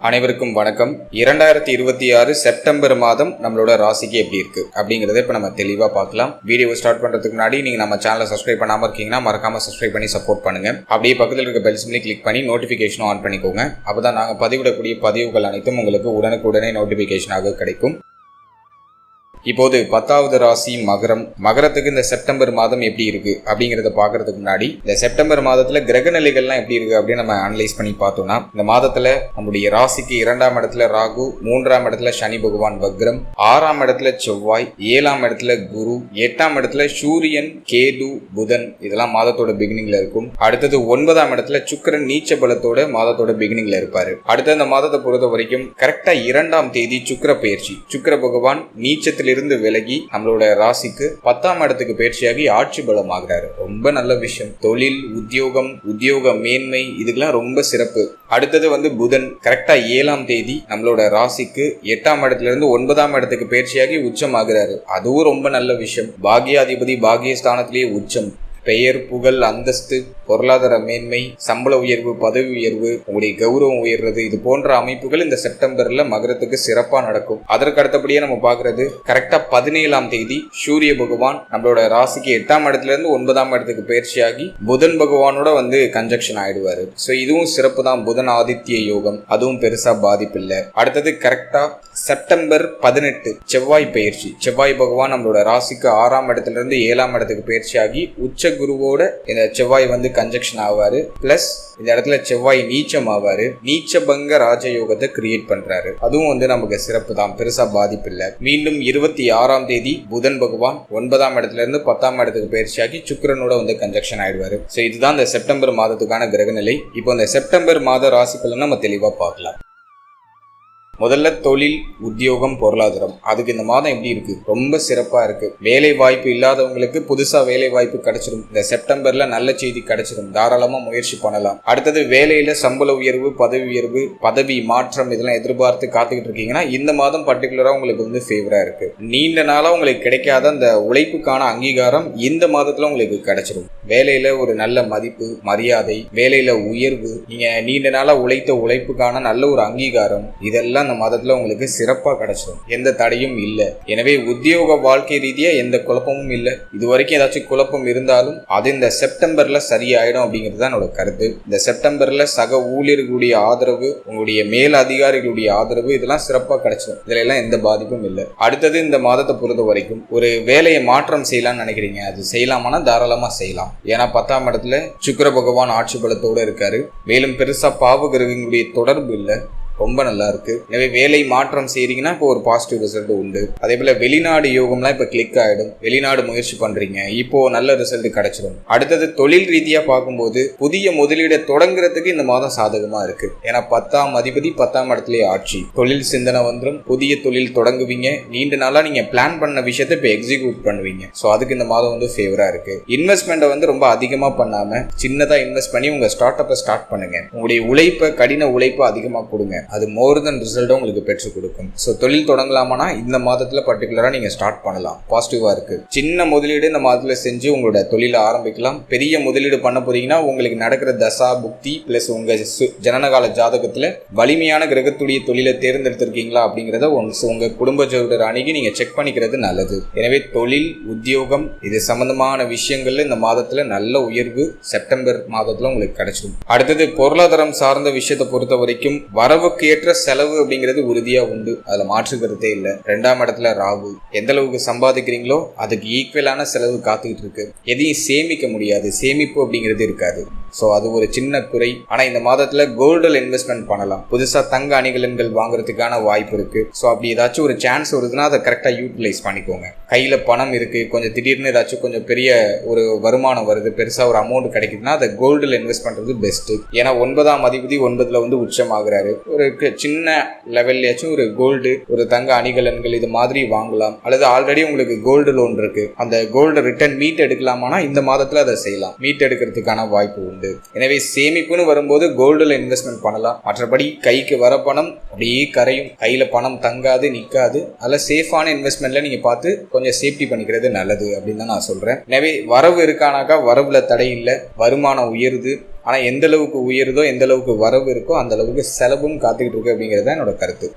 அனைவருக்கும் வணக்கம். 2026 செப்டம்பர் மாதம் நம்மளோட ராசிக்கு எப்படி இருக்கு அப்படிங்கறத இப்ப நம்ம தெளிவா பார்க்கலாம். வீடியோ ஸ்டார்ட் பண்றதுக்கு முன்னாடி நீங்க நம்ம சேனலை சப்ஸ்கிரைப் பண்ணாம இருக்கீங்கன்னா மறக்காம சப்ஸ்கிரைப் பண்ணி சப்போர்ட் பண்ணுங்க. அப்படியே பக்கத்தில் இருக்க பெல் சிம்லி கிளிக் பண்ணி நோட்டிபிகேஷனும் ஆன் பண்ணிக்கோங்க. அப்பதான் நாங்க பதிவிடக்கூடிய பதிவுகள் அனைத்தும் உங்களுக்கு உடனுக்குடனே நோட்டிபிகேஷனாக கிடைக்கும். இப்போது 10வது ராசி மகரம். மகரத்துக்கு இந்த செப்டம்பர் மாதம் எப்படி இருக்கு அப்படிங்கறத பாக்குறதுக்கு முன்னாடி இந்த செப்டம்பர் மாதத்துல கிரக நிலைகள்லாம் எப்படி இருக்கு அப்படின்னு நம்ம அனலைஸ் பண்ணி பார்த்தோம்னா, இந்த மாதத்துல நம்முடைய ராசிக்கு 2ஆம் இடத்துல ராகு, 3ஆம் இடத்துல சனி பகவான் வக்ரம், 6ஆம் இடத்துல செவ்வாய், 7ஆம் இடத்துல குரு, 8ஆம் இடத்துல சூரியன், கேது, புதன் இதெல்லாம் மாதத்தோட பிகினிங்ல இருக்கும். அடுத்தது 9ஆம் இடத்துல சுக்கிரன் நீச்ச பலத்தோட மாதத்தோட பிகினிங்ல இருப்பாரு. அடுத்த இந்த மாதத்தை பொறுத்த வரைக்கும் கரெக்டா 2ஆம் தேதி சுக்கிர பயிற்சி. சுக்கிர பகவான் நீச்சத்தில் இருந்து விலகி நம்மளோட ராசிக்கு 10ஆம் இடத்துக்கு பயிற்சியாகி ஆட்சி பலம் ஆகிறாரு. ரொம்ப நல்ல விஷயம். தொழில், உத்தியோக மேன்மை இதுக்கெல்லாம் ரொம்ப சிறப்பு. அடுத்தது புதன் கரெக்டா 7ஆம் தேதி நம்மளோட ராசிக்கு 8ஆம் இடத்துல இருந்து 9ஆம் இடத்துக்கு பயிற்சியாகி உச்சம் ஆகிறாரு. அதுவும் ரொம்ப நல்ல விஷயம். பாகியாதிபதி பாகியஸ்தானத்திலேயே உச்சம். பெயர், புகழ், அந்தஸ்து, பொருளாதார மேன்மை, சம்பள உயர்வு, பதவி உயர்வு, உங்களுடைய கௌரவம் உயர்றது, இது போன்ற அமைப்புகள் இந்த செப்டம்பர்ல மகரத்துக்கு சிறப்பா நடக்கும். அதற்கு அடுத்தபடியே நம்ம பாக்குறது கரெக்டா 17ஆம் தேதி சூரிய பகவான் நம்மளோட ராசிக்கு 8ஆம் இடத்துல இருந்து 9ஆம் இடத்துக்கு பயிற்சியாகி புதன் பகவானோட கன்ஜக்ஷன் ஆயிடுவாரு. சோ இதுவும் சிறப்பு தான். புதன் ஆதித்ய யோகம், அதுவும் பெருசா பாதிப்பு இல்லை. அடுத்தது கரெக்டா செப்டம்பர் 18 செவ்வாய் பயிற்சி. செவ்வாய் பகவான் நம்மளோட ராசிக்கு 6ஆம் இடத்துல இருந்து 7ஆம் இடத்துக்கு பயிற்சியாகி உச்ச குருவோட இந்த செவ்வாய் கன்ஜக்ஷன் ஆவாரு. பிளஸ் இந்த இடத்துல செவ்வாய் நீச்சம் ஆவாரு. நீச்சபங்க ராஜயோகத்தை கிரியேட் பண்றாரு. அதுவும் நமக்கு சிறப்பு தான், பெருசா பாதிப்பு இல்ல. மீண்டும் 26ஆம் தேதி புதன் பகவான் 9ஆம் இடத்துல இருந்து 10ஆம் இடத்துக்கு பயிற்சியாகி சுக்கிரனோட கன்ஜக்ஷன் ஆயிடுவாரு. சோ இதுதான் இந்த செப்டம்பர் மாதத்துக்கான கிரகநிலை. இப்போ இந்த செப்டம்பர் மாத ராசி பலன் நம்ம தெளிவா பார்க்கலாம். முதல்ல தொழில், உத்தியோகம், பொருளாதாரம். அதுக்கு இந்த மாதம் எப்படி இருக்கு? ரொம்ப சிறப்பா இருக்கு. வேலை வாய்ப்பு இல்லாதவங்களுக்கு புதுசா வேலை வாய்ப்பு கிடைச்சிடும். இந்த செப்டம்பர்ல நல்ல செய்தி கிடைச்சிடும். தாராளமா முயற்சி பண்ணலாம். அடுத்தது வேலையில சம்பள உயர்வு, பதவி மாற்றம் இதெல்லாம் எதிர்பார்த்து காத்துக்கிட்டு இருக்கீங்கன்னா இந்த மாதம் பர்டிகுலரா உங்களுக்கு ஃபேவரா இருக்கு. நீண்ட நாளா உங்களுக்கு கிடைக்காத அந்த உழைப்புக்கான அங்கீகாரம் இந்த மாதத்துல உங்களுக்கு கிடைச்சிடும். வேலையில ஒரு நல்ல மதிப்பு, மரியாதை, வேலையில உயர்வு, நீங்க நீண்ட நாளா உழைத்த உழைப்புக்கான நல்ல ஒரு அங்கீகாரம், இதெல்லாம் அந்த மாதத்துல உங்களுக்கு சிறப்பா கிடைச்சிடும். எந்த தடையும் இல்லை. எனவே உத்தியோக வாழ்க்கை ரீதியா எந்த குழப்பமும் இல்லை. இது வரைக்கும் ஏதாச்சும் குழப்பம் இருந்தாலும் அது இந்த செப்டம்பர்ல சரியாயிடும் அப்படிங்கிறது தான் என்னோட கருத்து. இந்த செப்டம்பர்ல சக ஊழியர்களுடைய ஆதரவு, உங்களுடைய மேல் அதிகாரிகளுடைய ஆதரவு இதெல்லாம் சிறப்பா கிடைச்சிடும். இதுல எல்லாம் எந்த பாதிப்பும் இல்லை. அடுத்தது இந்த மாதத்தை பொறுத்த வரைக்கும் ஒரு வேலையை மாற்றம் செய்யலாம்னு நினைக்கிறீங்க, அது செய்யலாமானா தாராளமா செய்யலாம். ஏன்னா 10ஆம் இடத்துல சுக்கிர பகவான் ஆட்சி பலத்தோட இருக்காரு. மேலும் பெருசா பாவ கிரகங்களுடைய தொடர்பு இல்லை. ரொம்ப நல்லா இருக்கு. எனவே வேலை மாற்றம் செய்யறீங்கன்னா இப்போ ஒரு பாசிட்டிவ் ரிசல்ட் உண்டு. அதே போல வெளிநாடு யோகம்லாம் இப்ப கிளிக் ஆயிடும். வெளிநாடு முயற்சி பண்றீங்க, இப்போ நல்ல ரிசல்ட் கிடைச்சிடும். அடுத்தது தொழில் ரீதியா பார்க்கும்போது புதிய முதலீடை தொடங்குறதுக்கு இந்த மாதம் சாதகமா இருக்கு. ஏன்னா 10ஆம் அதிபதி 10ஆம் இடத்துலயே ஆட்சி. தொழில் சிந்தனை வந்துடும். புதிய தொழில் தொடங்குவீங்க. நீண்ட நாளா நீங்க பிளான் பண்ண விஷயத்தை இப்ப எக்ஸிக்யூட் பண்ணுவீங்க. சோ அதுக்கு இந்த மாதம் ஃபேவரா இருக்கு. இன்வெஸ்ட்மெண்ட் ரொம்ப அதிகமா பண்ணாம சின்னதா இன்வெஸ்ட் பண்ணி உங்க ஸ்டார்ட் அப்ப ஸ்டார்ட் பண்ணுங்க. உங்களுடைய உழைப்பை, கடின உழைப்பை அதிகமா கொடுங்க. அது மோர் தென் ரிசல்ட் உங்களுக்கு பெற்றுக் கொடுக்கும். ஸோ தொழில் தொடங்கலாமானா இந்த மாதத்துல பர்டிகுலரா நீங்க ஸ்டார்ட் பண்ணலாம். பாசிட்டிவா இருக்கு. சின்ன முதலீடு இந்த மாதத்துல செஞ்சு உங்களோட தொழிலை ஆரம்பிக்கலாம். பெரிய முதலீடு பண்ண போறீங்கன்னா உங்களுக்கு நடக்கிற தசா புக்தி பிளஸ் உங்க ஜனனகால ஜாதகத்துல வலிமையான கிரகத்துடைய தொழிலை தேர்ந்தெடுத்திருக்கீங்களா அப்படிங்கறத உங்க குடும்ப ஜோதிடர் அணுகி நீங்க செக் பண்ணிக்கிறது நல்லது. எனவே தொழில், உத்தியோகம் இது சம்பந்தமான விஷயங்கள்ல இந்த மாதத்துல நல்ல உயர்வு செப்டம்பர் மாதத்துல உங்களுக்கு கிடைச்சிடும். அடுத்தது பொருளாதாரம் சார்ந்த விஷயத்தை பொறுத்த வரைக்கும் வரவுக்கு ஏற்ற செலவு அப்படிங்கிறது உறுதியா உண்டு. அதுல மாற்றுக்கிறதே இல்லை. 2ஆம் இடத்துல ராகு. எந்த அளவுக்கு சம்பாதிக்கிறீங்களோ அதுக்கு ஈக்குவலான செலவு காத்துக்கிட்டு இருக்கு. எதையும் சேமிக்க முடியாது. சேமிப்பு அப்படிங்கிறது இருக்காது. ஸோ அது ஒரு சின்ன குறை. ஆனா இந்த மாதத்துல கோல்டில் இன்வெஸ்ட்மெண்ட் பண்ணலாம். புதுசா தங்க அணிகலன்கள் வாங்குறதுக்கான வாய்ப்பு இருக்கு. ஸோ அப்படி ஏதாச்சும் ஒரு சான்ஸ் வருதுன்னா அதை கரெக்டா யூட்டிலைஸ் பண்ணிக்கோங்க. கையில பணம் இருக்கு, கொஞ்சம் திடீர்னு ஏதாச்சும் கொஞ்சம் பெரிய ஒரு வருமானம் வருது, பெருசா ஒரு அமௌண்ட் கிடைக்குதுன்னா அதை கோல்டில் இன்வெஸ்ட் பண்றது பெஸ்ட். ஏன்னா 9ஆம் அதிபதி 9ல உச்சம் ஆகுறாரு. ஒரு சின்ன லெவல்லையாச்சும் ஒரு கோல்டு, ஒரு தங்க அணிகலன்கள் இது மாதிரி வாங்கலாம். அல்லது ஆல்ரெடி உங்களுக்கு கோல்டு லோன் இருக்கு, அந்த கோல்டு ரிட்டர்ன் மீட் எடுக்கலாமானா இந்த மாதத்துல அதை செய்யலாம். மீட் எடுக்கிறதுக்கான வாய்ப்பு உண்டு. உண்டு. எனவே சேமிப்புன்னு வரும்போது கோல்டுல இன்வெஸ்ட்மெண்ட் பண்ணலாம். மற்றபடி கைக்கு வர பணம் அப்படியே கரையும், கையில பணம் தங்காது நிக்காது. அதில் சேஃபான இன்வெஸ்ட்மெண்ட்ல நீங்க பார்த்து கொஞ்சம் சேஃப்டி பண்ணிக்கிறது நல்லது அப்படின்னு தான் நான் சொல்றேன். எனவே வரவு இருக்கானாக்கா வரவுல தடை இல்லை, வருமானம் உயருது. ஆனா எந்த அளவுக்கு உயருதோ எந்த அளவுக்கு வரவு இருக்கோ அந்த அளவுக்கு செலவும் காத்துக்கிட்டு இருக்கு அப்படிங்கிறது என்னோட கருத்து.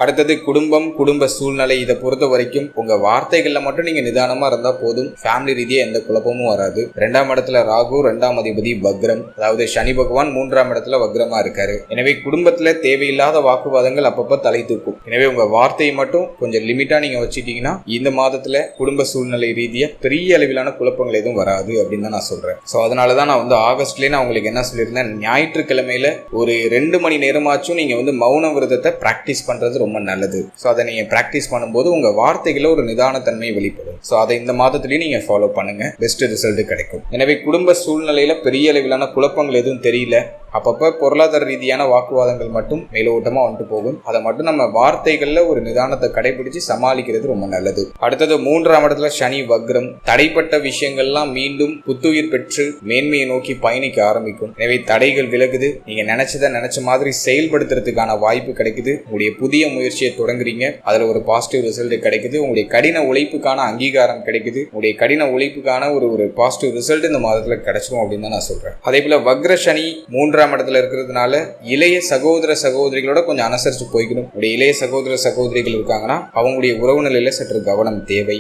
அடுத்தது குடும்பம், குடும்ப சூழ்நிலை. இதை பொறுத்த வரைக்கும் உங்க வார்த்தைகள்ல மட்டும் நீங்க நிதானமா இருந்தா போதும். ஃபேமிலி ரீதியா எந்த குழப்பமும் வராது. 2ஆம் இடத்துல ராகு, 2ஆம் அதிபதி வக்ரம், அதாவது சனி பகவான் 3ஆம் இடத்துல வக்ரமா இருக்காரு. எனவே குடும்பத்துல தேவையில்லாத வாக்குவாதங்கள் அப்பப்ப தலை தூக்கும். எனவே உங்க வார்த்தையை மட்டும் கொஞ்சம் லிமிட்டா நீங்க வச்சுட்டீங்கன்னா இந்த மாதத்துல குடும்ப சூழ்நிலை ரீதியா பெரிய அளவிலான குழப்பங்கள் எதுவும் வராது அப்படின்னு தான் நான் சொல்றேன். ஸோ அதனாலதான் நான் ஆகஸ்ட்லயே நான் உங்களுக்கு என்ன சொல்லியிருந்தேன், ஞாயிற்றுக்கிழமையில ஒரு 2 மணி நேரமாச்சும் நீங்க மௌன விரதத்தை பிராக்டிஸ் பண்றது ரொம்ப நல்லது. ஸோ அதை நீங்க பிராக்டிஸ் பண்ணும்போது உங்க வார்த்தைகளை ஒரு நிதானத்தன்மை வெளிப்படும். ஸோ அதை இந்த மாதத்திலேயே நீங்க ஃபாலோ பண்ணுங்க, பெஸ்ட் ரிசல்ட் கிடைக்கும். எனவே குடும்ப சூழ்நிலையில பெரிய அளவிலான குழப்பங்கள் எதுவும் தெரியல. அப்பப்ப பொருளாதார ரீதியான வாக்குவாதங்கள் மட்டும் மேலோட்டமா வந்துட்டு போகும். அதை மட்டும் நம்ம வார்த்தைகள்ல ஒரு நிதானத்தை கடைபிடிச்சு சமாளிக்கிறது ரொம்ப நல்லது. அடுத்தது 3ஆம் இடத்துல சனி வக்ரம். தடைப்பட்ட விஷயங்கள்லாம் மீண்டும் புத்துயிர் பெற்று மேன்மையை நோக்கி பயணிக்க ஆரம்பிக்கும். எனவே தடைகள் விலகுது. நீங்க நினைச்சதை நினைச்ச மாதிரி செயல்படுத்துறதுக்கான வாய்ப்பு கிடைக்குது. உங்களுடைய புதிய முயற்சியை தொடங்குறீங்க, அதுல ஒரு பாசிட்டிவ் ரிசல்ட் கிடைக்குது. உங்களுடைய கடின உழைப்புக்கான அங்கீகாரம் கிடைக்குது. உங்களுடைய கடின உழைப்புக்கான ஒரு பாசிட்டிவ் ரிசல்ட் இந்த மாதத்துல கிடைச்சிடும் அப்படின்னு தான் நான் சொல்றேன். அதே போல வக்ர சனி 3ஆம் இடத்துல இருக்கிறதுனால இளைய சகோதர சகோதரிகளோட கொஞ்சம் அனுசரிச்சு போய்க்கணும். இளைய சகோதர சகோதரிகள் இருக்காங்கன்னா அவங்களுடைய உறவு நிலையில சற்று கவனம் தேவை.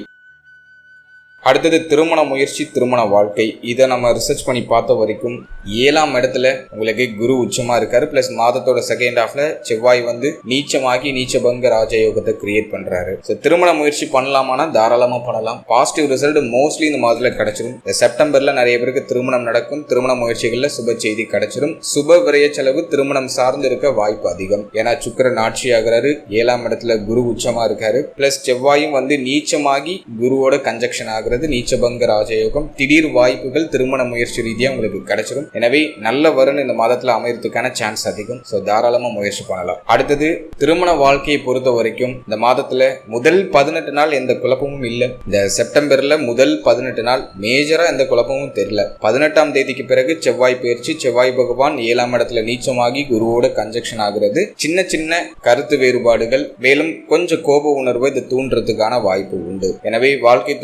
அடுத்தது திருமண முயற்சி, திருமண வாழ்க்கை. இதை நம்ம ரிசர்ச் பண்ணி பார்த்த வரைக்கும் 7ஆம் இடத்துல உங்களுக்கு குரு உச்சமா இருக்காரு. பிளஸ் மாதத்தோட செகண்ட் ஹாஃப்ல செவ்வாய் நீச்சமாகி நீச்சபங்க ராஜயோகத்தை கிரியேட் பண்றாரு. திருமண முயற்சி பண்ணலாமானா தாராளமா பண்ணலாம். பாசிட்டிவ் ரிசல்ட் மோஸ்ட்லி இந்த மாதத்துல கிடைச்சிடும். செப்டம்பர்ல நிறைய பேருக்கு திருமணம் நடக்கும். திருமண முயற்சிகள்ல சுப செய்தி கிடைச்சிடும். சுப விரய செலவு திருமணம் சார்ந்து இருக்க வாய்ப்பு அதிகம். ஏன்னா சுக்கிரன் ஆட்சி ஆகிறாரு, 7ஆம் இடத்துல குரு உச்சமா இருக்காரு. பிளஸ் செவ்வாயும் நீச்சமாகி குருவோட கன்ஜக்ஷன் ஆகுறது, நீச்சபங்க ராஜயோகம். திடீர் வாய்ப்புகள் திருமண முயற்சி ரீதியா உங்களுக்கு கிடைச்சிடும். எனவே நல்ல வரன் இந்த மாதத்துல அமையறதுக்கான சான்ஸ் அதிகம். சோ தாராளமா முயற்சி பண்ணலாம். அடுத்தது திருமண வாழ்க்கையை பொறுத்த வரைக்கும் இந்த மாதத்துல முதல் 18 நாள் எந்த குழப்பமும் இல்லை. இந்த செப்டம்பர்ல முதல் 18 நாள் மேஜரா எந்த குழப்பமும் தெரியல. 18ஆம் தேதிக்கு பிறகு செவ்வாய் பயிற்சி, செவ்வாய் பகவான் 7ஆம் இடத்துல நீச்சமாகி குருவோட கன்ஜக்ஷன் ஆகிறது. சின்ன சின்ன கருத்து வேறுபாடுகள், மேலும் கொஞ்சம் கோப உணர்வை இது தூண்டுறதுக்கான வாய்ப்பு உண்டு. எனவே வாழ்க்கை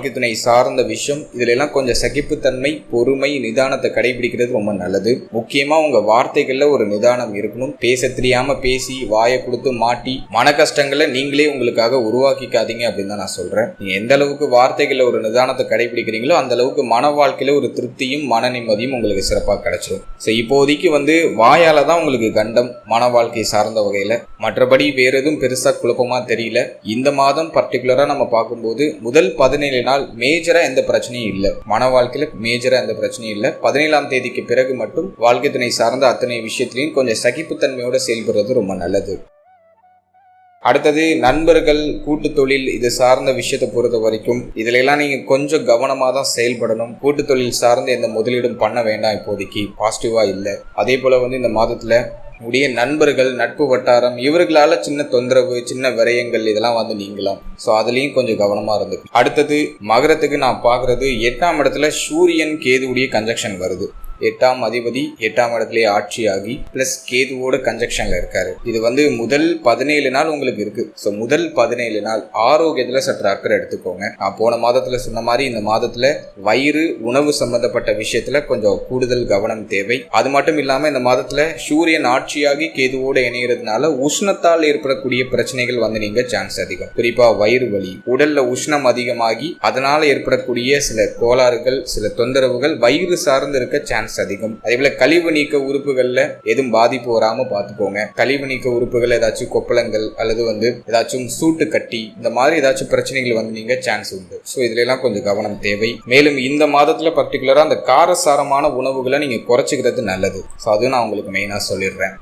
துணை சார்ந்த விஷயம் இதுல எல்லாம் கொஞ்சம் சகிப்புத்தன்மை, பொறுமை, நிதானத்தை கடைபிடிக்கிறது ரொம்ப நல்லது. முக்கியமா உங்க வார்த்தைகள்ல ஒரு நிதானம் இருக்கணும். பேச தெரியாம பேசி வாயை கொடுத்து மாட்டி மன கஷ்டங்களை நீங்களே உங்களுக்காக உருவாக்கிக்காதீங்க அப்படின்னு தான் நான் சொல்றேன். நீங்க எந்த அளவுக்கு வார்த்தைகள்ல ஒரு நிதானத்தை கடைபிடிக்கிறீங்களோ அந்த அளவுக்கு மன வாழ்க்கையில ஒரு திருப்தியும் மன நிம்மதியும் உங்களுக்கு சிறப்பாக கிடைச்சிடும். இப்போதைக்கு வாயால தான் உங்களுக்கு கண்டம் மன வாழ்க்கை சார்ந்த வகையில. மற்றபடி வேற எதுவும் பெருசா குழப்பமா தெரியல. இந்த மாதம் பர்டிகுலரா நம்ம பார்க்கும்போது முதல் 17 நாள் மேஜரா எந்த பிரச்சனையும் இல்லை. மன வாழ்க்கையில மேஜரா எந்த பிரச்சனையும் இல்லை. 17ஆம் தேதிக்கு பிறகு மட்டும் வாழ்க்கை துணை சார்ந்த அத்தனை விஷயத்திலையும் கொஞ்சம் சகிப்புத்தன்மையோட செயல்படுறது ரொம்ப நல்லது. அடுத்தது நண்பர்கள், கூட்டு தொழில், இது சார்ந்த விஷயத்தை பொறுத்த வரைக்கும் இதுல எல்லாம் நீங்க கொஞ்சம் கவனமா தான் செயல்படணும். கூட்டு தொழில் சார்ந்து எந்த முதலீடும் பண்ண வேண்டாம். இப்போதைக்கு பாசிட்டிவா இல்லை. அதே போல இந்த மாதத்துல உடைய நண்பர்கள், நட்பு வட்டாரம், இவர்களால சின்ன தொந்தரவு, சின்ன விரயங்கள் இதெல்லாம் நீங்கலாம். ஸோ அதுலயும் கொஞ்சம் கவனமா இருந்து. அடுத்தது மகரத்துக்கு நான் பாக்குறது 8ஆம் இடத்துல சூரியன் கேதுவுடைய கன்ஜக்ஷன் வருது. 8ஆம் அதிபதி 8ஆம் இடத்துலயே ஆட்சி ஆகி பிளஸ் கேதுவோட கன்ஜக்ஷன்ல இருக்காரு. இது முதல் 17 நாள் உங்களுக்கு இருக்கு. ஸோ முதல் 17 நாள் ஆரோக்கியத்துல சற்று அக்கறை எடுத்துக்கோங்க. நான் போன மாதத்துல சொன்ன மாதிரி இந்த மாதத்துல வயிறு, உணவு சம்பந்தப்பட்ட விஷயத்துல கொஞ்சம் கூடுதல் கவனம் தேவை. அது மட்டும் இல்லாம இந்த மாதத்துல சூரியன் ஆட்சியாகி கேதுவோட இணைகிறதுனால உஷ்ணத்தால் ஏற்படக்கூடிய பிரச்சனைகள் நீங்க சான்ஸ் அதிகம். குறிப்பா வயிறு வலி, உடல்ல உஷ்ணம் அதிகமாகி அதனால ஏற்படக்கூடிய சில கோளாறுகள், சில தொந்தரவுகள் வயிறு சார்ந்து இருக்க சான்ஸ் அதிகம். அதே போல கழிவு நீக்க உறுப்புகள்ல எதுவும் பாதிப்பு வராம பாத்துக்கோங்க. கழிவு நீக்க உறுப்புகள் ஏதாச்சும் கொப்பளங்கள் அல்லது ஏதாச்சும் சூட்டு கட்டி இந்த மாதிரி ஏதாச்சும் பிரச்சனைகள் நீங்க சான்ஸ் உண்டு. சோ இதுல எல்லாம் கொஞ்சம் கவனம் தேவை. மேலும் இந்த மாதத்துல பர்டிகுலரா அந்த காரசாரமான உணவுகளை நீங்க குறைச்சிக்கிறது நல்லது. சோ அது நான் உங்களுக்கு மெயினா சொல்லிடுறேன்.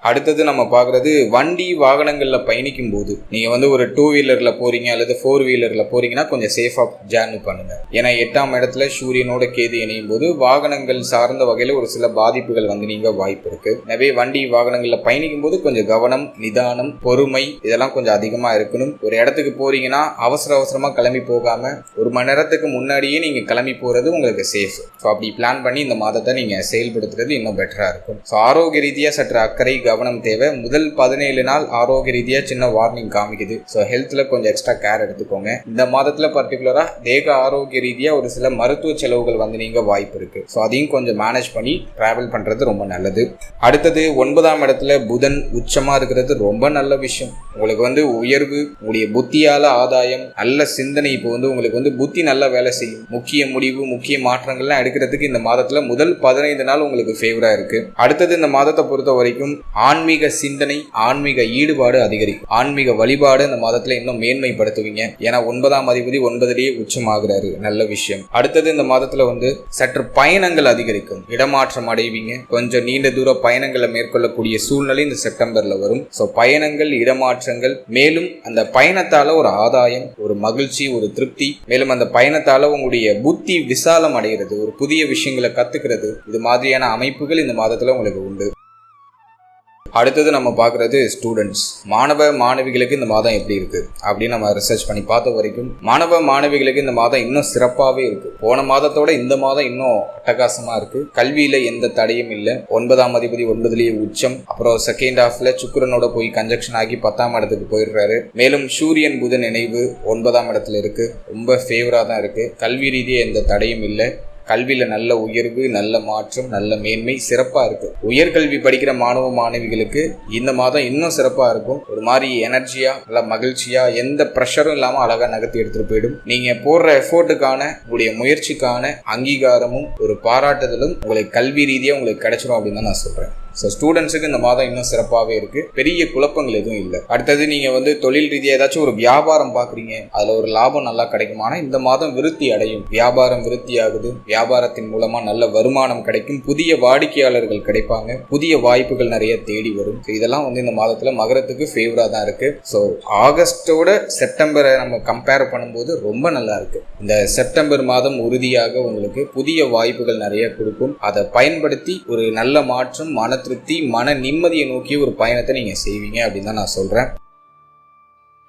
அடுத்தது நம்ம பார்க்குறது வண்டி வாகனங்களில் பயணிக்கும் போது நீங்கள் வந்து ஒரு 2 வீலரில் போகிறீங்க அல்லது 4 வீலரில் போகிறீங்கன்னா கொஞ்சம் சேஃபாக ஜேர்னி பண்ணுங்கள். ஏன்னா 8ஆம் இடத்துல சூரியனோட கேது இணையும் போது வாகனங்கள் சார்ந்த வகையில் ஒரு சில பாதிப்புகள் வந்து நீங்கள் வாய்ப்பு இருக்குது. எனவே வண்டி வாகனங்களில் பயணிக்கும் போது கொஞ்சம் கவனம், நிதானம், பொறுமை இதெல்லாம் கொஞ்சம் அதிகமாக இருக்கணும். ஒரு இடத்துக்கு போகிறீங்கன்னா அவசரமாக கிளம்பி போகாமல் 1 மணி நேரத்துக்கு முன்னாடியே நீங்கள் கிளம்பி போகிறது உங்களுக்கு சேஃப். ஸோ அப்படி பிளான் பண்ணி இந்த மாதத்தை நீங்கள் செயல்படுத்துறது இன்னும் பெட்டராக இருக்கும். ஸோ ஆரோக்கிய ரீதியாக சற்று அக்கறை கவனம் தேவை. முதல் 17 நாள் ஆரோக்கிய ரீதியாக சின்ன வார்னிங் காமிக்குது. ஸோ ஹெல்த்தில் கொஞ்சம் எக்ஸ்ட்ரா கேர் எடுத்துக்கோங்க. இந்த மாதத்தில் பர்டிகுலராக தேக ஆரோக்கிய ரீதியாக ஒரு சில மருத்துவ செலவுகள் வந்து நீங்கள் வாய்ப்பு இருக்குது. ஸோ அதையும் கொஞ்சம் மேனேஜ் பண்ணி ட்ராவல் பண்ணுறது ரொம்ப நல்லது. அடுத்தது 9ஆம் இடத்துல புதன் உச்சமாக இருக்கிறது ரொம்ப நல்ல விஷயம். உங்களுக்கு வந்து உயர்வு, உங்களுடைய புத்தியால் ஆதாயம், நல்ல சிந்தனை. இப்போ வந்து உங்களுக்கு வந்து புத்தி நல்லா வேலை செய்யும். முக்கிய முடிவு, முக்கிய மாற்றங்கள்லாம் எடுக்கிறதுக்கு இந்த மாதத்தில் முதல் 15 நாள் உங்களுக்கு ஃபேவராக இருக்குது. அடுத்தது இந்த மாதத்தை பொறுத்த வரைக்கும் ஆன்மீக சிந்தனை, ஆன்மீக ஈடுபாடு அதிகரிக்கும். ஆன்மீக வழிபாடு இந்த மாதத்துல இன்னும் மேன்மைப்படுத்துவீங்க. ஏன்னா 9ஆம் அதிபதி 9லேயே உச்சமாகிறாரு, நல்ல விஷயம். அடுத்தது இந்த மாதத்துல வந்து சற்று பயணங்கள் அதிகரிக்கும், இடமாற்றம் அடைவீங்க. கொஞ்சம் நீண்ட தூர பயணங்களை மேற்கொள்ளக்கூடிய சூழ்நிலை இந்த செப்டம்பர்ல வரும். ஸோ பயணங்கள், இடமாற்றங்கள், மேலும் அந்த பயணத்தால ஒரு ஆதாயம், ஒரு மகிழ்ச்சி, ஒரு திருப்தி, மேலும் அந்த பயணத்தால உங்களுடைய புத்தி விசாலம் அடைகிறது, ஒரு புதிய விஷயங்களை கத்துக்கிறது, இது மாதிரியான அமைப்புகள் இந்த மாதத்துல உங்களுக்கு உண்டு. அடுத்தது நம்ம பார்க்குறது ஸ்டூடெண்ட்ஸ், மாணவ மாணவிகளுக்கு இந்த மாதம் எப்படி இருக்குது அப்படின்னு நம்ம ரிசர்ச் பண்ணி பார்த்த வரைக்கும் மாணவ மாணவிகளுக்கு இந்த மாதம் இன்னும் சிறப்பாகவே இருக்குது. போன மாதத்தோட இந்த மாதம் இன்னும் அட்டகாசமாக இருக்குது. கல்வியில் எந்த தடையும் இல்லை. 9ஆம் அதிபதி 9லேயே உச்சம். அப்புறம் செகண்ட் ஹாஃபில் சுக்கிரனோட போய் கன்ஜக்ஷன் ஆகி 10ஆம் இடத்துக்கு போயிடுறாரு. மேலும் சூரியன் புதன் இணைவு 9ஆம் இடத்துல இருக்குது. ரொம்ப ஃபேவராக தான் இருக்குது. கல்வி ரீதியாக எந்த தடையும் இல்லை. கல்வியில் நல்ல உயர்வு, நல்ல மாற்றம், நல்ல மேன்மை சிறப்பாக இருக்குது. உயர்கல்வி படிக்கிற மாணவ மாணவிகளுக்கு இந்த மாதம் இன்னும் சிறப்பாக இருக்கும். ஒரு மாதிரி எனர்ஜியாக, நல்லா மகிழ்ச்சியாக, எந்த ப்ரெஷரும் இல்லாமல் அழகாக நகர்த்தி எடுத்துகிட்டு போயிடும். நீங்கள் போடுற எஃபோர்ட்டுக்கான, உங்களுடைய முயற்சிக்கான அங்கீகாரமும் ஒரு பாராட்டுதலும் உங்களுக்கு கல்வி ரீதியாக உங்களுக்கு கிடைச்சிடும் அப்படின்னு தான் நான் சொல்கிறேன். ஸோ ஸ்டூடெண்ட்ஸுக்கு இந்த மாதம் இன்னும் சிறப்பாகவே இருக்குது. பெரிய குழப்பங்கள் எதுவும் இல்லை. அடுத்தது நீங்கள் வந்து தொழில் ரீதியாக ஏதாச்சும் ஒரு வியாபாரம் பார்க்குறீங்க, அதில் ஒரு லாபம் நல்லா கிடைக்கும். ஆனால் இந்த மாதம் விருத்தி அடையும். வியாபாரம் விருத்தி ஆகுது. வியாபாரத்தின் மூலமாக நல்ல வருமானம் கிடைக்கும். புதிய வாடிக்கையாளர்கள் கிடைப்பாங்க. புதிய வாய்ப்புகள் நிறைய தேடி வரும். ஸோ இதெல்லாம் வந்து இந்த மாதத்தில் மகரத்துக்கு ஃபேவராக தான் இருக்குது. ஸோ ஆகஸ்டோட செப்டம்பரை நம்ம கம்பேர் பண்ணும்போது ரொம்ப நல்லா இருக்குது. இந்த செப்டம்பர் மாதம் உறுதியாக உங்களுக்கு புதிய வாய்ப்புகள் நிறைய கொடுக்கும். அதை பயன்படுத்தி ஒரு நல்ல மாற்றம், மன திருப்தி, மன நிம்மதியை நோக்கி ஒரு பயணத்தை நீங்க செய்வீங்க அப்படின்னு தான் நான் சொல்றேன்.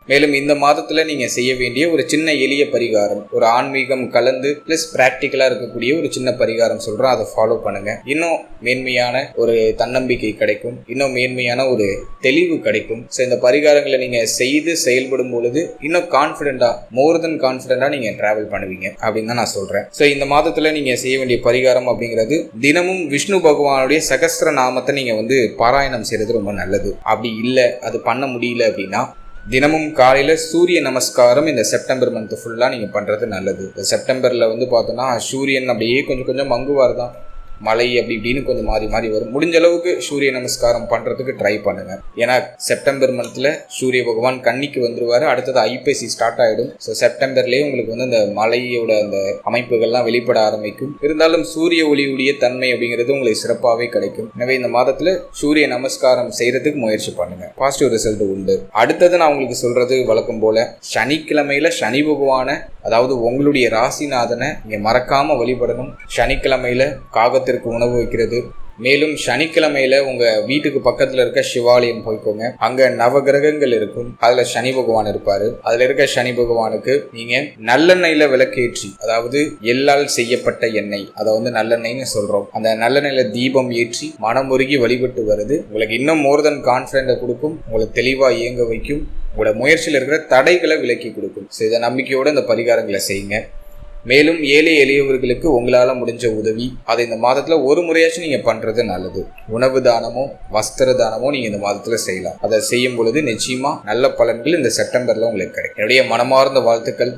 மேலும் இந்த மாதத்துல நீங்க செய்ய வேண்டிய ஒரு சின்ன எளிய பரிகாரம், ஒரு ஆன்மீகம் கலந்து பிளஸ் பிராக்டிக்கலா இருக்கக்கூடிய ஒரு சின்ன பரிகாரம் சொல்றேன். அதை ஃபாலோ பண்ணுங்க. இன்னும் மேன்மையான ஒரு தன்னம்பிக்கை கிடைக்கும். இன்னும் மேன்மையான ஒரு தெளிவு கிடைக்கும். ஸோ இந்த பரிகாரங்களை நீங்க செய்து செயல்படும் பொழுது இன்னும் கான்ஃபிடென்டா, மோர் தென் கான்ஃபிடென்டா நீங்க டிராவல் பண்ணுவீங்க அப்படின்னு தான் நான் சொல்றேன். ஸோ இந்த மாதத்துல நீங்க செய்ய வேண்டிய பரிகாரம் அப்படிங்கிறது, தினமும் விஷ்ணு பகவானுடைய சகஸ்ர நாமத்தை நீங்க வந்து பாராயணம் செய்யறது ரொம்ப நல்லது. அப்படி இல்லை, அது பண்ண முடியல அப்படின்னா தினமும் காலையில் சூரிய நமஸ்காரம் இந்த செப்டம்பர் மந்த் ஃபுல்லாக நீங்கள் பண்ணுறது நல்லது. இந்த செப்டம்பரில் வந்து பார்த்தோன்னா சூரியன் அப்படியே கொஞ்சம் மங்குவார் தான். மழை அப்படி இப்படின்னு கொஞ்சம் மாறி மாறி வரும். முடிஞ்ச அளவுக்கு சூரிய நமஸ்காரம் பண்ணுறதுக்கு ட்ரை பண்ணுங்க. ஏன்னா செப்டம்பர் மந்த்தில் சூரிய பகவான் கன்னிக்கு வந்துருவார். அடுத்தது ஐப்பசி ஸ்டார்ட் ஆகிடும். ஸோ செப்டம்பர்லேயே உங்களுக்கு வந்து அந்த மழையோட அந்த அமைப்புகள்லாம் வெளிப்பட ஆரம்பிக்கும். இருந்தாலும் சூரிய ஒளியுடைய தன்மை அப்படிங்கிறது உங்களுக்கு சிறப்பாகவே கிடைக்கும். எனவே இந்த மாதத்தில் சூரிய நமஸ்காரம் செய்யறதுக்கு முயற்சி பண்ணுங்க. பாசிட்டிவ் ரிசல்ட் உண்டு. அடுத்தது நான் உங்களுக்கு சொல்றது வழக்கம் போல, சனிக்கிழமையில சனி பகவானை, அதாவது உங்களுடைய ராசிநாதனை நீங்க மறக்காம வழிபடணும். சனிக்கிழமையில காகத்திற்கு உணவு வைக்கிறது. மேலும் சனிக்கிழமையில உங்க வீட்டுக்கு பக்கத்துல இருக்க சிவாலயம் போய்க்கோங்க. அங்க நவகிரகங்கள் இருக்கும். அதுல சனி பகவான் இருப்பாரு. அதுல இருக்க சனி பகவானுக்கு நீங்க நல்லெண்ணெயில விளக்கேற்றி, அதாவது எள்ளால் செய்யப்பட்ட எண்ணெய், அதை வந்து நல்லெண்ணெய்னு சொல்றோம், அந்த நல்லெண்ணெயில தீபம் ஏற்றி மனமுருகி வழிபட்டு வருது உங்களுக்கு இன்னும் மோர் தென் கான்ஃபிடென்ட்டை கொடுக்கும். உங்களை தெளிவா இயங்க வைக்கும். உங்களோட முயற்சியில் இருக்கிற தடைகளை விலக்கி கொடுக்கும். ஸோ இதை நம்பிக்கையோட இந்த பரிகாரங்களை செய்யுங்க. மேலும் ஏழை எளியவர்களுக்கு உங்களால் முடிஞ்ச உதவி அதை இந்த மாதத்தில் ஒரு முறையாச்சும் நீங்கள் பண்ணுறது நல்லது. உணவு தானமோ வஸ்திர தானமோ நீங்கள் இந்த மாதத்தில் செய்யலாம். அதை செய்யும் பொழுது நிச்சயமாக நல்ல பலன்கள் இந்த செப்டம்பரில் உங்களுக்கு கிடைக்கும். என்னுடைய மனமார்ந்த வாழ்த்துக்கள்.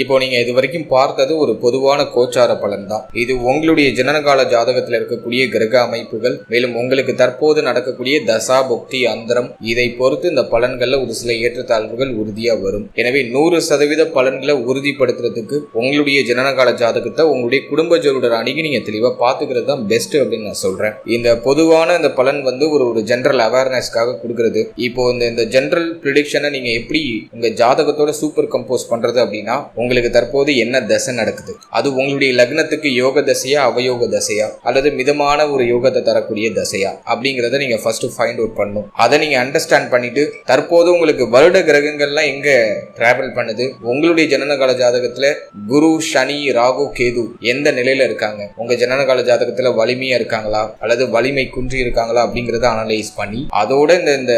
இப்போ நீங்க இது வரைக்கும் பார்த்தது ஒரு பொதுவான கோச்சார பலன் தான். இது உங்களுடைய ஜனனகால ஜாதகத்தில் இருக்கக்கூடிய கிரக அமைப்புகள், மேலும் உங்களுக்கு தற்போது நடக்கக்கூடிய தசா புக்தி அந்தரம், இதை பொறுத்து இந்த பலன்கள்ல ஒரு சில ஏற்றத்தாழ்வுகள் உறுதியா வரும். எனவே 100% பலன்களை உறுதிப்படுத்துறதுக்கு உங்களுடைய ஜனனகால ஜாதகத்தை உங்களுடைய குடும்ப ஜோதிடர் அணுகி நீங்க தெளிவா பாத்துக்கிறது தான் பெஸ்ட் அப்படின்னு நான் சொல்றேன். இந்த பொதுவான இந்த பலன் ஒரு ஜெனரல் அவேர்னஸ்க்காக கொடுக்கிறது. இப்போ இந்த ஜெனரல் ப்ரிடிக்ஷனை நீங்க எப்படி உங்க ஜாதகத்தோட சூப்பர் கம்போஸ் பண்றது அப்படின்னா, உங்களுக்கு தற்போது என்ன தசை நடக்குது, அது உங்களுடைய லக்னத்துக்கு யோக தசையா அவயோக தசையா அல்லது மிதமான ஒரு யோகத்தை தரக்கூடிய தசையா அப்படிங்கறத நீங்க ஃபர்ஸ்ட் ஃபைண்ட் அவுட் பண்ணணும். அதை நீங்க அண்டர்ஸ்டாண்ட் பண்ணிட்டு தற்போது உங்களுக்கு வருட கிரகங்கள்லாம் எங்க டிராவல் பண்ணுது, உங்களுடைய ஜனனகால ஜாதகத்துல குரு, சனி, ராகு, கேது எந்த நிலையில இருக்காங்க, உங்க ஜனனகால ஜாதகத்துல வலிமையா இருக்காங்களா அல்லது வலிமை குன்றி இருக்காங்களா அப்படிங்கறத அனலைஸ் பண்ணி அதோட இந்த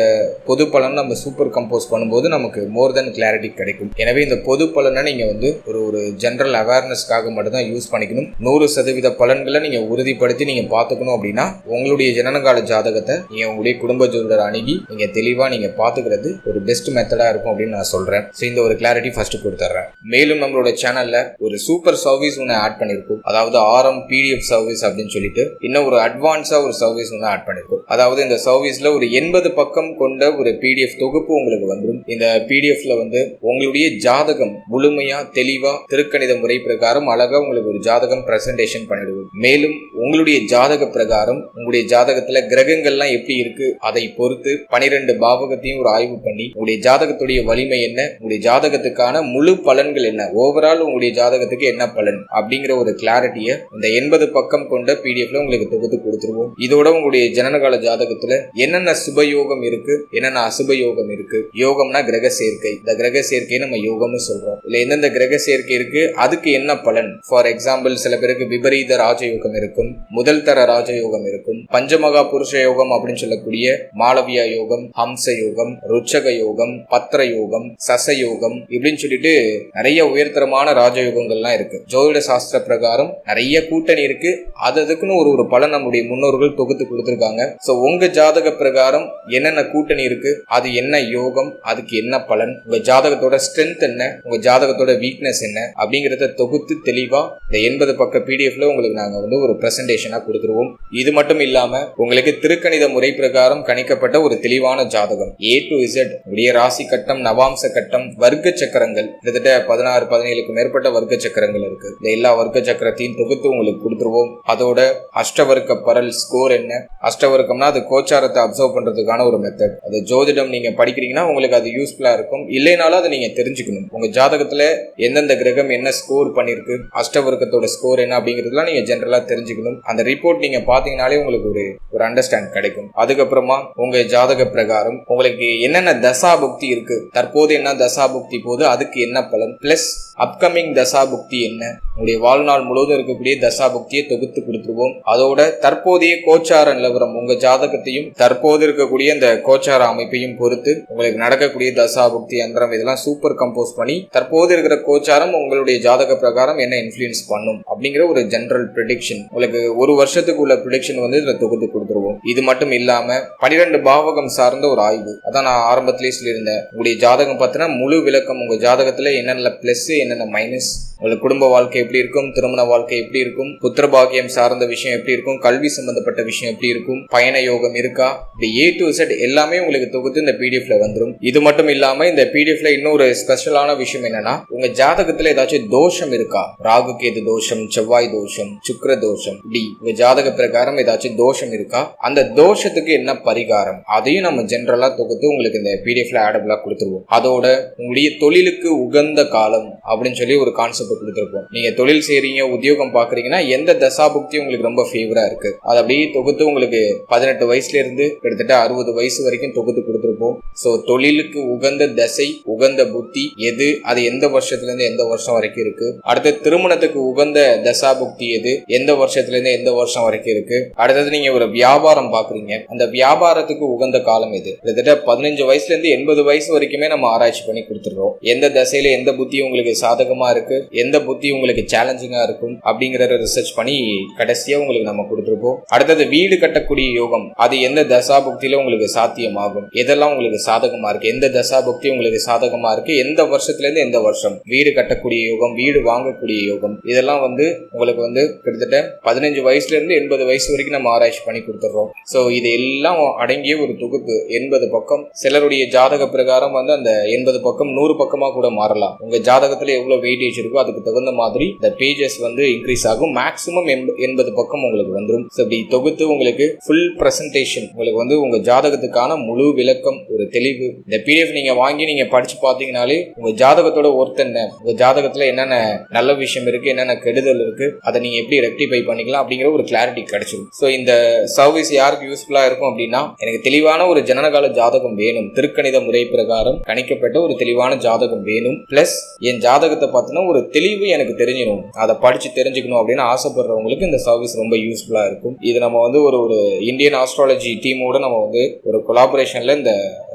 பொது பலன் நம்ம சூப்பர் கம்போஸ் பண்ணும்போது நமக்கு மோர் தென் கிளாரிட்டி கிடைக்கும். எனவே இந்த பொது பலனை நீங்க ஒரு ஜெனரல் அவேர்னஸ்க்காக மட்டும் தான் யூஸ் பண்ணிக்கணும். 100% பலன்களை நீங்க உறுதிப்படுத்தி நீங்க பாத்துக்கணும் அப்படின்னா உங்களுடைய ஜனனகால ஜாதகத்தை நீங்க உங்களுடைய குடும்ப ஜோதிடர் அணுகி நீங்க தெளிவா நீங்க பாத்துக்கிறது ஒரு பெஸ்ட் மெத்தடா இருக்கும் அப்படின்னு நான் சொல்றேன். இந்த ஒரு கிளாரிட்டி ஃபர்ஸ்ட் கொடுத்துறேன். மேலும் நம்மளோட சேனல்ல ஒரு சூப்பர் சர்வீஸ் ஒன்று ஆட் பண்ணிருக்கோம். அதாவது ஆரம் PDF சர்வீஸ் அப்படின்னு சொல்லிட்டு இன்னும் ஒரு அட்வான்ஸா ஒரு சர்வீஸ் ஒன்று ஆட் பண்ணிருக்கோம். அதாவது இந்த சர்வீஸ்ல ஒரு 80 பக்கம் கொண்ட ஒரு PDF தொகுப்பு உங்களுக்கு வந்துடும். இந்த PDFல உங்களுடைய ஜாதகம் முழுமையா தெளிவா திருக்கணித முறை பிரகாரம் அழகா உங்களுக்கு ஒரு ஜாதகம் பிரசன்டேஷன் பண்ணிடுவோம். மேலும் உங்களுடைய ஜாதக பிரகாரம் உங்களுடைய ஜாதகத்துல கிரகங்கள்லாம் எப்படி இருக்கு அதை பொறுத்து 12 பாவகத்தையும் ஒரு ஆய்வு பண்ணி உங்களுடைய ஜாதகத்துடைய வலிமை என்ன, உங்களுடைய ஜாதகத்துக்கான முழு பலன்கள் என்ன, ஓவரால் உங்களுடைய ஜாதகத்துக்கு என்ன பலன் அப்படிங்கிற ஒரு கிளாரிட்டியை இந்த 80 பக்கம் கொண்ட PDFல உங்களுக்கு தொகுத்து கொடுத்துருவோம். இதோட உங்களுடைய ஜனனகால ஜாதகத்துல என்னென்ன சுபயோகம் இருக்கு, என்னென்ன அசுபயோகம் இருக்கு, யோகம்னா கிரக சேர்க்கை, இந்த கிரக சேர்க்கை நம்ம யோகம்னு சொல்றோம். இல்ல எந்தெந்த கிரக சேர்க்கை இருக்கு, அதுக்கு என்ன பலன். ஃபார் எக்ஸாம்பிள் சில பேருக்கு விபரீத ராஜயோகம் இருக்கும், முதல் தர ராஜயோகம் இருக்கும், பஞ்சமகா புருஷ யோகம் அப்படின்னு சொல்லக்கூடிய மாளவியா யோகம், ஹம்ச யோகம், ருச்சக யோகம், பத்திர யோகம், சச யோகம் இப்படின்னு சொல்லிட்டு நிறைய உயர்தரமான ராஜயோகங்கள்லாம் இருக்கு. ஜோதிட சாஸ்திர பிரகாரம் நிறைய கூட்டணி இருக்கு. அதுக்குன்னு ஒரு பலன் நம்முடைய முன்னோர்கள் தொகுத்து கொடுத்திருக்காங்க. சோ உங்க ஜாதக பிரகாரம் என்னென்ன கூட்டணி இருக்கு, அது என்ன யோகம், அதுக்கு என்ன பலன், உங்க ஜாதகத்தோட ஸ்ட்ரென்த் என்ன, உங்க ஜாதகத்தோட வீக்னஸ் என்ன அப்படிங்கறத தொகுத்து தெளிவா இந்த 80 பக்க PDFல உங்களுக்கு நாங்க ஒரு பிரசன்டேஷனா கொடுத்துருவோம். இது மட்டும் இல்லாம உங்களுக்கு திருக்கணித முறை பிரகாரம் கணிக்கப்பட்ட ஒரு தெளிவான ஜாதகம் A to Z உடைய ராசி கட்டம், நவாம்ச கட்டம், வர்க்க சக்கரங்கள், கிட்டத்தட்ட 16-17க்கு மேற்பட்ட வர்க்க சக்கரங்கள் இருக்கு. இந்த எல்லா வர்க்க சக்கரத்தையும் தொகுத்து உங்களுக்கு கொடுத்துருவோம். அதோட அஷ்டவர்க்க பரல் ஸ்கோர் என்ன, அஷ்டவர்க்கம்னா அது கோச்சாரத்தை அப்சர்வ் பண்றதுக்கான ஒரு மெத்தட். அது ஜோதிடம் நீங்க படிக்கிறீங்கன்னா உங்களுக்கு அது யூஸ்ஃபுல்லா இருக்கும். இல்லைனாலும் அதை நீங்க தெரிஞ்சுக்கணும். உங்க ஜாதகத்துல எந்தெந்த கிரகம் என்ன ஸ்கோர் பண்ணிருக்கு, அஷ்டவர்க்கத்தோட ஸ்கோர் என்ன அப்படிங்கிறதுலாம் நீங்க ஜெனரலா தெரிஞ்சுக்கணும். அந்த ரிப்போர்ட் நீங்க பாத்தீங்கன்னாலே உங்களுக்கு ஒரு அண்டர்ஸ்டாண்ட் கிடைக்கும். அதுக்கப்புறமா உங்க ஜாதக பிரகாரம் உங்களுக்கு என்னென்ன தசா புக்தி இருக்கு, தற்போது என்ன தசா புக்தி போது அதுக்கு என்ன பலன், பிளஸ் அப்கமிங் தசா புக்தி என்ன, உங்களுடைய வாழ்நாள் முழுவதும் இருக்கக்கூடிய தசா புக்தியை தொகுத்து கொடுத்துருவோம். அதோட தற்போதைய கோச்சார நிலவரம், உங்க ஜாதகத்தையும் தற்போது இருக்கக்கூடிய இந்த கோச்சார அமைப்பையும் பொறுத்து உங்களுக்கு நடக்கக்கூடிய தசா புக்தி அந்தரம் இதெல்லாம் சூப்பர் கம்போஸ் பண்ணி தற்போது இருக்கிற கோச்சாரம் உங்களுடைய ஜாதக பிரகாரம் என்ன இன்ஃப்ளூயன்ஸ் பண்ணும் அப்படிங்கிற ஒரு ஜெனரல் ப்ரெடிக்ஷன், உங்களுக்கு ஒரு வருஷத்துக்கு உள்ள ப்ரெடிக்ஷன் இதுல தொகுத்து கொடுத்துருவோம். இது மட்டும் இல்லாம 12 பாவகம் சார்ந்த ஒரு ஆய்வு, அதான் நான் ஆரம்பத்திலேயே சொல்லியிருந்தேன். உங்களுடைய ஜாதகம் பார்த்தீங்கன்னா முழு விளக்கம், உங்க ஜாதகத்துல என்னென்ன பிளஸ் என்னென்ன மைனஸ், உங்களுக்கு குடும்ப வாழ்க்கை எப்படி இருக்கும், திருமண வாழ்க்கை எப்படி இருக்கும், புத்திர பாக்கியம் சார்ந்த விஷயம் எப்படி இருக்கும், கல்வி சம்பந்தப்பட்ட விஷயம் எப்படி இருக்கும், பயண யோகம் இருக்கா, இந்த A to Z எல்லாமே உங்களுக்கு தொகுத்து இந்த PDFல வந்துடும். இது மட்டும் இல்லாம இந்த PDFல இன்னொரு ஸ்பெஷலான விஷயம் என்னன்னா, உங்க ஜாதகத்துல ஏதாச்சும் தோஷம் இருக்கா, ராகு கேது தோஷம், செவ்வாய் தோஷம், சுக்கிர தோஷம், இப்படி உங்க ஜாதக பிரகாரம் ஏதாச்சும் தோஷம் இருக்கா, அந்த தோஷத்துக்கு என்ன பரிகாரம், அதையும் நம்ம ஜெனரலா தொகுத்து உங்களுக்கு இந்த PDFல ஆடபிளா கொடுத்துருவோம். அதோட உங்களுடைய தொழிலுக்கு உகந்த காலம் அப்படின்னு சொல்லி ஒரு கான்செப்ட் கொடுத்துருப்போம். நீங்க தொழில் செய்றீங்க, உத்தியோகம் பாக்குறீங்கன்னா எந்த தசாபுக்தி உங்களுக்கு ரொம்ப ஃபேவரா இருக்கு, அது அப்படியே தொகுத்து உங்களுக்கு 18 வயசுல இருந்து கிட்டத்தட்ட 60 வயசு வரைக்கும் தொகுத்து கொடுத்துருப்போம். சோ தொழிலுக்கு உகந்த தசை, உகந்த புத்தி எது, அது எந்த வருஷத்துல இருந்து எந்த வருஷம் வரைக்கும் இருக்கு, அடுத்து திருமணத்துக்கு உகந்த தசாபுக்தி எது, எந்த வருஷத்துல இருந்து எந்த வருஷம் வரைக்கும் இருக்கு, அடுத்தது நீங்க ஒரு வியாபாரம் பாக்குறீங்க, அந்த வியாபாரத்துக்கு உகந்த காலம் எது, கிட்டத்தட்ட 15 வயசுல இருந்து 80 வயசு வரைக்குமே நம்ம ஆராய்ச்சி பண்ணி கொடுத்துடுறோம். எந்த தசையில எந்த புத்தி உங்களுக்கு சாதகமா இருக்கு, எந்த புத்தி உங்களுக்கு சேலஞ்சிங்கா இருக்கும் அப்படிங்கறத ரிசர்ச் பண்ணி கடைசியா உங்களுக்கு நம்ம கொடுத்துருப்போம். அடுத்தது வீடு கட்டக்கூடிய யோகம், அது எந்த தசாபுக்தியில உங்களுக்கு சாத்தியமாகும், எதெல்லாம் உங்களுக்கு சாதகமா இருக்கு, எந்த தசாபுக்தி உங்களுக்கு சாதகமா இருக்கு, எந்த வருஷத்துல இருந்து எந்த வருஷம் வீடு கட்டக்கூடிய யோகம், வீடு வாங்கக்கூடிய யோகம், இதெல்லாம் உங்களுக்கு கிட்டத்தட்ட 15 வயசுல இருந்து 80 வயசு வரைக்கும் நம்ம ஆராய்ச்சி பண்ணி கொடுத்துறோம். சோ இது எல்லாம் அடங்கிய ஒரு தொகுப்பு 80 பக்கம். சிலருடைய ஜாதக பிரகாரம் அந்த 80 பக்கம் 100 பக்கமா கூட மாறலாம். உங்க ஜாதகத்துல எவ்வளவு வெயிட்டேஜ் இருக்கோ அதுக்கு தகுந்த மாதிரி இந்த பேஜஸ் இன்க்ரீஸ் ஆகும். மேக்ஸிமம் 80 பக்கம் உங்களுக்கு வந்துடும். இப்படி தொகுத்து உங்களுக்கு ஃபுல் பிரசன்டேஷன், உங்களுக்கு உங்க ஜாதகத்துக்கான முழு விளக்கம், ஒரு தெளிவு. இந்த PDF நீங்க வாங்கி நீங்க படிச்சு பாத்தீங்கன்னாலே உங்க ஜாதகத்தோட ஒர்த் என்ன, உங்க ஜாதகத்துல என்னென்ன நல்ல விஷயம் இருக்கு, என்னென்ன கெடுதல் இருக்கு, அதை நீங்க எப்படி ரெக்டிஃபை பண்ணிக்கலாம் அப்படிங்கிற ஒரு கிளாரிட்டி கிடைச்சிடும். ஸோ இந்த சர்வீஸ் யாருக்கு யூஸ்ஃபுல்லா இருக்கும் அப்படின்னா, எனக்கு தெளிவான ஒரு ஜனனகால ஜாதகம் வேணும், திருக்கணித முறை பிரகாரம் கணிக்கப்பட்ட ஒரு தெளிவான ஜாதகம் வேணும், பிளஸ் என் ஜாதகத்தை பார்த்தீங்கன்னா ஒரு தெளிவு எனக்கு தெரிஞ்சிடும், அதை படிச்சு தெரிஞ்சுக்கணும் அப்படின்னு ஆசைப்படுறவங்களுக்கு இந்த சர்வீஸ் ரொம்ப யூஸ்ஃபுல்லா இருக்கும். இது நம்ம ஒரு இந்தியன் ஆஸ்ட்ராலஜி டீமோட நம்ம ஒரு கொலாபரேஷன்ல இந்த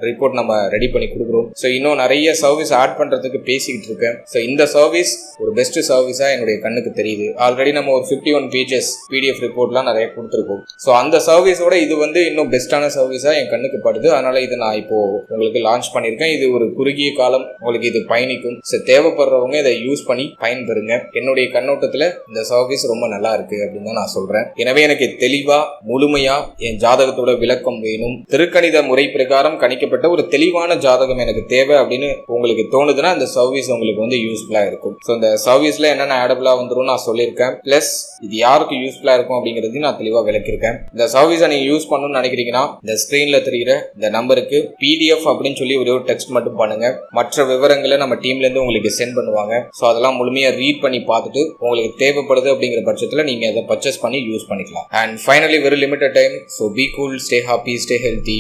ரிப்போர்ட் நம்ம ரெடி பண்ணி கொடுக்குறோம். ஸோ இன்னும் நிறைய சர்வீஸ் ஆட் பண்றதுக்கு பேசிக்கிட்டு இருக்கேன். ஸோ இந்த சர்வீஸ் ஒரு பெஸ்ட் சர்வீஸா என்னுடைய கண்ணுக்கு தெரியுது. ஆல்ரெடி நம்ம ஒரு 51 பேஜஸ் PDF ரிப்போர்ட்லாம் நிறைய கொடுத்துருக்கோம். ஸோ அந்த சர்வீஸோட இது இன்னும் பெஸ்டான சர்வீஸா என் கண்ணுக்கு படுது. அதனால இதை நான் இப்போ உங்களுக்கு லான்ச் பண்ணியிருக்கேன். இது ஒரு குறுகிய காலம் உங்களுக்கு இது பயணிக்கும். ஸோ தேவைப்படுறவங்க இதை யூஸ் பண்ணி பயன்பெறுங்க. என்னுடைய கண்ணோட்டத்தில் இந்த சர்வீஸ் ரொம்ப நல்லா இருக்கு அப்படின்னு தான் நான் சொல்றேன். எனவே எனக்கு தெளிவா முழுமையா என் ஜாதகத்தோட விளக்கம் வேணும், திருக்கணித முறை பிரகாரம் கணிக்கப்பட்ட ஒரு தெளிவான ஜாதகம் எனக்கு தேவை அப்படின்னு உங்களுக்கு தோணுதுன்னா இந்த சர்வீஸ் உங்களுக்கு யூஸ்ஃபுல்லா இருக்கும். ஸோ இந்த சர்வீஸ்ல என்னென்ன ஆடபிளா வந்துடும் நான் சொல்லியிருக்கேன். பிளஸ் இது யாருக்கு யூஸ்ஃபுல்லா இருக்கும் அப்படிங்கிறதையும் நான் தெளிவா விளக்கியிருக்கேன். இந்த சர்வீஸை நீங்க யூஸ் பண்ணணும்னு நினைக்கிறீங்கன்னா இந்த ஸ்கிரீன்ல தெரியுற இந்த நம்பருக்கு PDF அப்படின்னு சொல்லி ஒரு டெக்ஸ்ட் மட்டும் பண்ணுங்க. மற்ற விவரங்களை நம்ம டீம்ல இருந்து உங்களுக்கு சென்ட் பண்ணுவாங்க. ஸோ அதெல்லாம் முழுமையா ரீட் பண்ணி பார்த்துட்டு உங்களுக்கு தேவைப்படுது அப்படிங்கிற பட்சத்தில் நீங்க அதை பர்ச்சேஸ் பண்ணி யூஸ் பண்ணிக்கலாம். And finally very limited time. So be cool, stay happy, stay healthy.